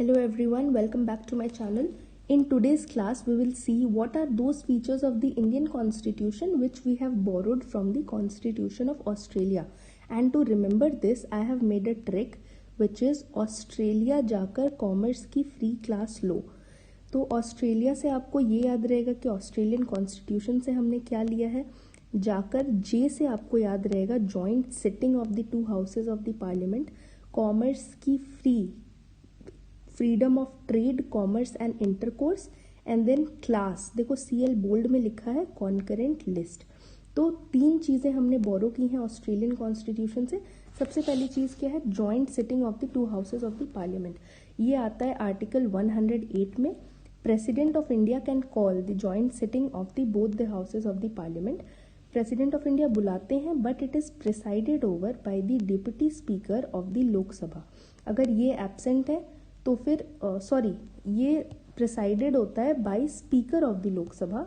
Hello everyone, welcome back to my channel. In today's class, we will see what are those features of the Indian Constitution which we have borrowed from the Constitution of Australia. And to remember this, I have made a trick which is Australia जाकर commerce की free class लो. तो Australia से आपको ये याद रहेगा कि Australian constitution से हमने क्या लिया है. जाकर जे से आपको याद रहेगा joint sitting of the two houses of the parliament. Commerce की freedom of trade, commerce and intercourse, and then clause. देखो CL बोल्ड में लिखा है कॉन्करेंट लिस्ट. तो तीन चीज़ें हमने बोरो की हैं ऑस्ट्रेलियन कॉन्स्टिट्यूशन से. सबसे पहली चीज़ क्या है, joint sitting of the two houses of the parliament. ये आता है आर्टिकल 108 में. President of India can call the joint sitting of the both the houses of the parliament. President of India बुलाते हैं but it is presided over by the deputy speaker of the Lok Sabha. अगर ये absent है तो फिर ये presided होता है by speaker of the Lok Sabha.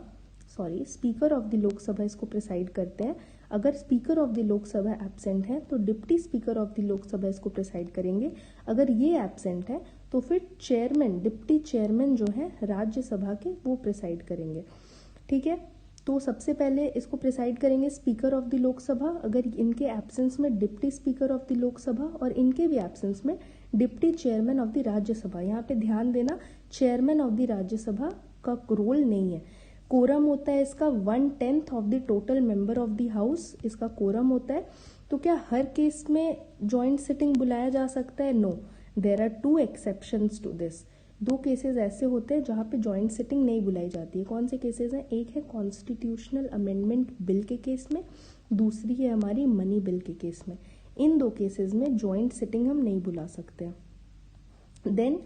Speaker of the Lok Sabha इसको प्रिसाइड करते हैं. अगर speaker of the Lok Sabha absent है तो deputy speaker of the Lok Sabha इसको प्रिसाइड करेंगे. अगर ये एब्सेंट है तो फिर चेयरमैन, डिप्टी चेयरमैन जो है राज्यसभा के, वो प्रिसाइड करेंगे. ठीक है, तो सबसे पहले इसको प्रिसाइड करेंगे स्पीकर ऑफ द लोकसभा. अगर इनके एब्सेंस में deputy speaker of the Lok Sabha और इनके भी एब्सेंस में deputy chairman of the Rajya Sabha. यहाँ पे ध्यान देना, चेयरमैन ऑफ द राज्यसभा का रोल नहीं है. कोरम होता है इसका 1/10 of the total member of the house, इसका कोरम होता है. तो क्या हर केस में जॉइंट सिटिंग बुलाया जा सकता है? No, there are 2 exceptions to this. 2 cases ऐसे होते हैं जहाँ पे जॉइंट सिटिंग नहीं बुलाई जाती है. कौन से केसेस हैं? एक है कॉन्स्टिट्यूशनल अमेंडमेंट बिल के केस में, दूसरी है हमारी मनी बिल के केस में. इन 2 केसेस में जॉइंट सिटिंग हम नहीं बुला सकते हैं. Then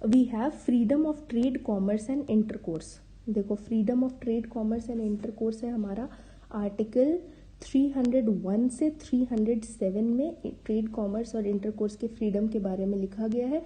we have freedom of trade, commerce and intercourse. देखो, freedom of trade, commerce and intercourse है हमारा आर्टिकल 301 से 307 में. ट्रेड, कॉमर्स और इंटरकोर्स के फ्रीडम के बारे में लिखा गया है.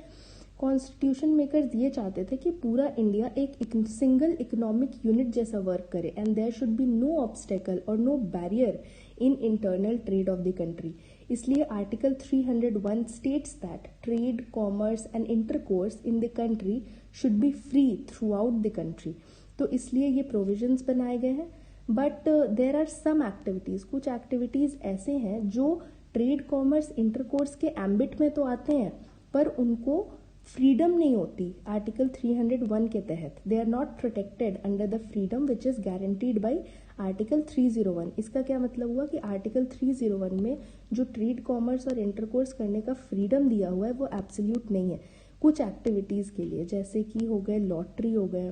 कॉन्स्टिट्यूशन मेकर्स ये चाहते थे कि पूरा इंडिया एक सिंगल इकोनॉमिक यूनिट जैसा वर्क करे and there should be no obstacle और no barrier in internal trade of the country. इसलिए article 301 states that trade, commerce and intercourse in the country should be free throughout the country. तो इसलिए ये provisions बनाए गए हैं. But there are some activities, कुछ activities ऐसे हैं जो ट्रेड, कॉमर्स, इंटरकोर्स के एम्बिट में तो आते हैं पर उनको फ्रीडम नहीं होती आर्टिकल 301 के तहत. They are not protected under the freedom which is guaranteed by article 301. इसका क्या मतलब हुआ कि आर्टिकल 301 में जो ट्रेड, कॉमर्स और इंटरकोर्स करने का फ्रीडम दिया हुआ है वो एब्सोल्यूट नहीं है. कुछ एक्टिविटीज़ के लिए, जैसे कि हो गए लॉटरी, हो गए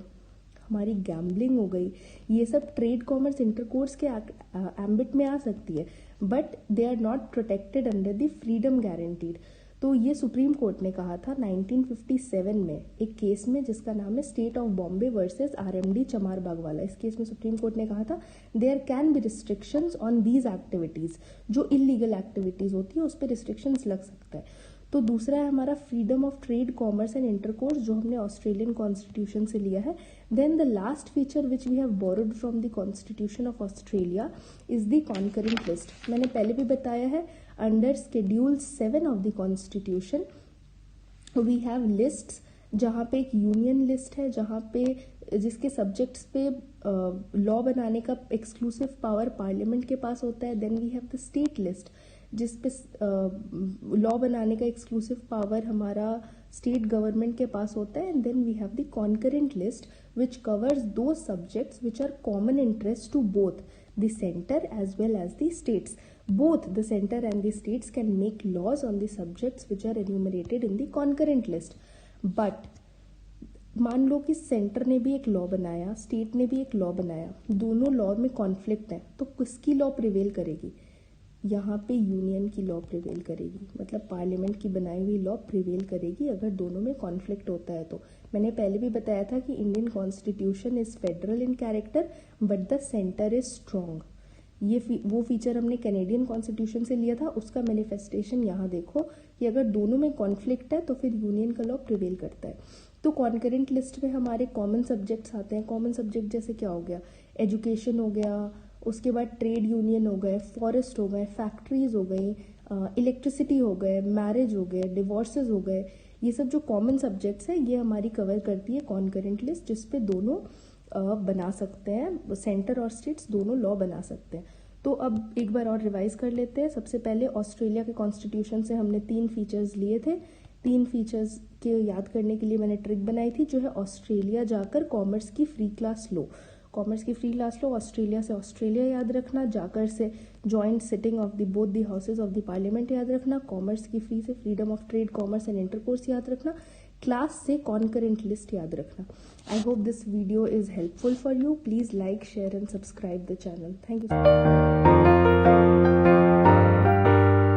हमारी गैम्बलिंग, हो गई, ये सब ट्रेड, कॉमर्स, इंटरकोर्स के एम्बिट में आ सकती है but they are not protected under the freedom guaranteed. तो ये सुप्रीम कोर्ट ने कहा था 1957 में एक केस में जिसका नाम है state of Bombay versus RMD चमार बाग वाला. इस केस में सुप्रीम कोर्ट ने कहा था there can be restrictions on these activities. जो इलीगल एक्टिविटीज़ होती है उस पर रिस्ट्रिक्शंस लग सकता है. तो दूसरा है हमारा freedom of trade, commerce and intercourse, जो हमने ऑस्ट्रेलियन कॉन्स्टिट्यूशन से लिया है. Then the last feature which we have borrowed from the constitution of Australia is the concurrent list. मैंने पहले भी बताया है, under schedule 7 of the constitution we have lists, जहाँ पे एक यूनियन लिस्ट है जहाँ पे जिसके सब्जेक्ट्स पे लॉ बनाने का एक्सक्लूसिव पावर पार्लियामेंट के पास होता है. Then we have the state list जिस पे लॉ बनाने का एक्सक्लूसिव पावर हमारा स्टेट गवर्नमेंट के पास होता है. And then we have the concurrent list which covers दो subjects which are common interest to both the centre as well as the states. Both the center and the states can make laws on the subjects which are enumerated in the concurrent list. But मान लो कि centre ने भी एक law बनाया, state ने भी एक law बनाया, दोनों लॉ में कॉन्फ्लिक्ट है, तो किसकी लॉ प्रिवेल करेगी? यहाँ पे यूनियन की लॉ प्रिवेल करेगी, मतलब पार्लियामेंट की बनाई हुई लॉ प्रिवेल करेगी अगर दोनों में कॉन्फ्लिक्ट होता है. तो मैंने पहले भी बताया था कि Indian constitution is federal in character but the centre is strong. ये वो फीचर हमने कैनेडियन कॉन्स्टिट्यूशन से लिया था, उसका मैनिफेस्टेशन यहाँ देखो कि अगर दोनों में कॉन्फ्लिक्ट है तो फिर यूनियन का लॉ प्रिवेल करता है. तो कॉन्करेंट लिस्ट में हमारे कॉमन सब्जेक्ट्स आते हैं. कॉमन सब्जेक्ट जैसे क्या हो गया, एजुकेशन हो गया, उसके बाद ट्रेड यूनियन हो गए, फॉरेस्ट हो गए, फैक्ट्रीज हो गई, इलेक्ट्रिसिटी हो गए, मैरिज हो गए, डिवोर्सेज हो गए. ये सब जो कॉमन सब्जेक्ट्स है ये हमारी कवर करती है कॉन्करेंट लिस्ट, जिसपे दोनों बना सकते हैं, सेंटर और स्टेट्स दोनों लॉ बना सकते हैं। तो अब एक बार और रिवाइज कर लेते हैं। सबसे पहले ऑस्ट्रेलिया के कॉन्स्टिट्यूशन से हमने 3 फीचर्स लिए थे। 3 फीचर्स के याद करने के लिए मैंने ट्रिक बनाई थी, जो है ऑस्ट्रेलिया जाकर कॉमर्स की फ्री क्लास लो। कॉमर्स की फ्री क्लास लो, ऑस्ट्रेलिया से ऑस्ट्रेलिया याद रखना, जाकर से joint sitting of the both the houses of the parliament याद रखना, कॉमर्स की फ्री से freedom of trade, commerce and intercourse याद रखना, क्लास से कॉन्करेंट लिस्ट याद रखना। I hope this video is helpful for you. Please like, share and subscribe the channel. Thank you.